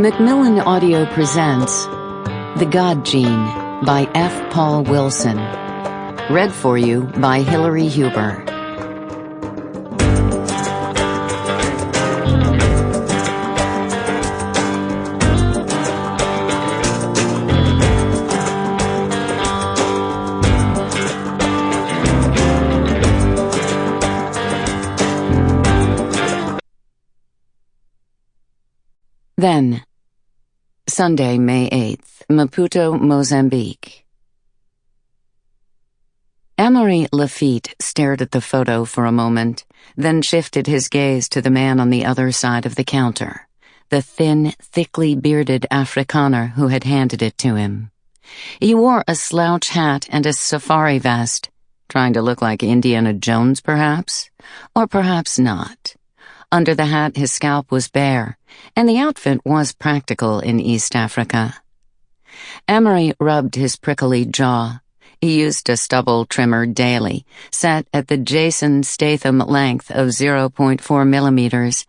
Macmillan Audio presents The God Gene by F. Paul Wilson. Read for you by Hilary Huber. Then, Sunday, May 8th, Maputo, Mozambique. Amory Lafitte stared at the photo for a moment, then shifted his gaze to the man on the other side of the counter, the thin, thickly bearded Afrikaner who had handed it to him. He wore a slouch hat and a safari vest, trying to look like Indiana Jones, perhaps? Or perhaps not. Under the hat, his scalp was bare, and the outfit was practical in East Africa. Amory rubbed his prickly jaw. He used a stubble trimmer daily, set at the Jason Statham length of 0.4 millimeters.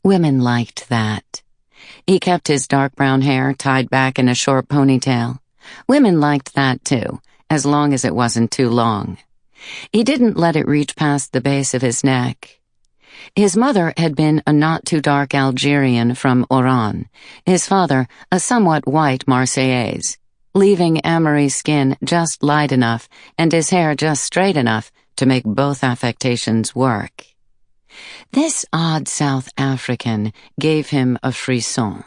Women liked that. He kept his dark brown hair tied back in a short ponytail. Women liked that too, as long as it wasn't too long. He didn't let it reach past the base of his neck. His mother had been a not-too-dark Algerian from Oran, his father a somewhat white Marseillaise, leaving Amory's skin just light enough and his hair just straight enough to make both affectations work. This odd South African gave him a frisson.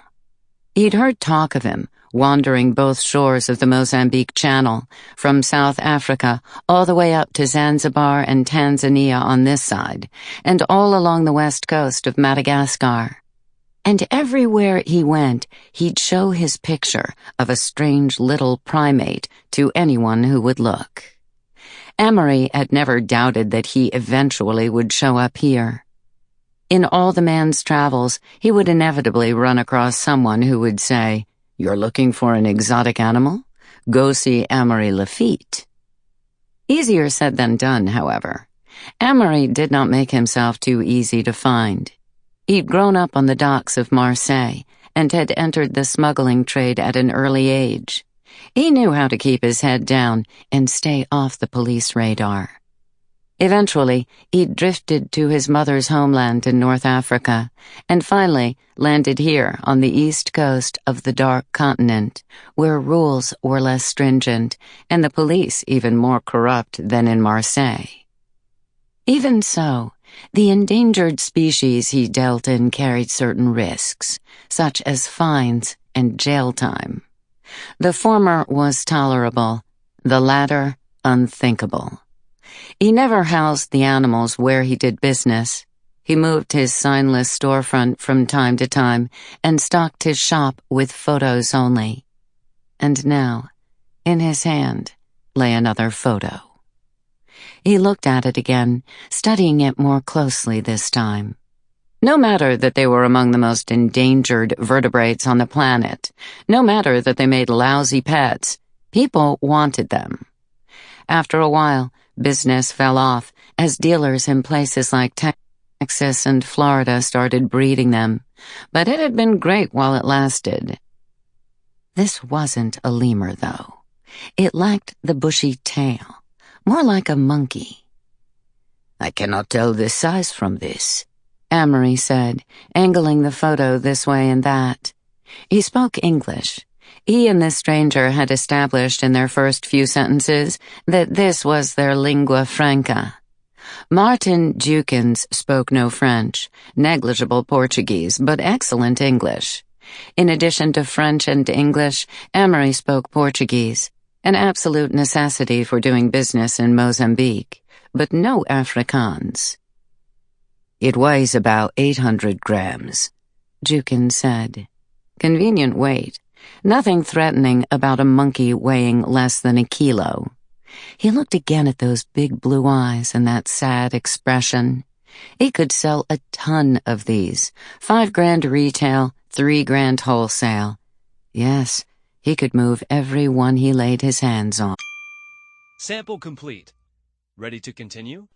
He'd heard talk of him, wandering both shores of the Mozambique Channel, from South Africa all the way up to Zanzibar and Tanzania on this side, and all along the west coast of Madagascar. And everywhere he went, he'd show his picture of a strange little primate to anyone who would look. Amory had never doubted that he eventually would show up here. In all the man's travels, he would inevitably run across someone who would say, "You're looking for an exotic animal? Go see Amory Lafitte." Easier said than done, however. Amory did not make himself too easy to find. He'd grown up on the docks of Marseille and had entered the smuggling trade at an early age. He knew how to keep his head down and stay off the police radar. Eventually, he drifted to his mother's homeland in North Africa, and finally landed here on the east coast of the Dark Continent, where rules were less stringent and the police even more corrupt than in Marseille. Even so, the endangered species he dealt in carried certain risks, such as fines and jail time. The former was tolerable, the latter unthinkable. He never housed the animals where he did business. He moved his signless storefront from time to time and stocked his shop with photos only. And now, in his hand, lay another photo. He looked at it again, studying it more closely this time. No matter that they were among the most endangered vertebrates on the planet, no matter that they made lousy pets, people wanted them. After a while, business fell off as dealers in places like Texas and Florida started breeding them, but it had been great while it lasted. This wasn't a lemur, though. It lacked the bushy tail, more like a monkey. "I cannot tell this size from this," Amory said, angling the photo this way and that. He spoke English. He and this stranger had established in their first few sentences that this was their lingua franca. Martin Jukins spoke no French, negligible Portuguese, but excellent English. In addition to French and English, Amory spoke Portuguese, an absolute necessity for doing business in Mozambique, but no Afrikaans. "It weighs about 800 grams, Jukins said. Convenient weight. Nothing threatening about a monkey weighing less than a kilo. He looked again at those big blue eyes and that sad expression. He could sell a ton of these. $5,000 retail, $3,000 wholesale. Yes, he could move every one he laid his hands on. Sample complete. Ready to continue?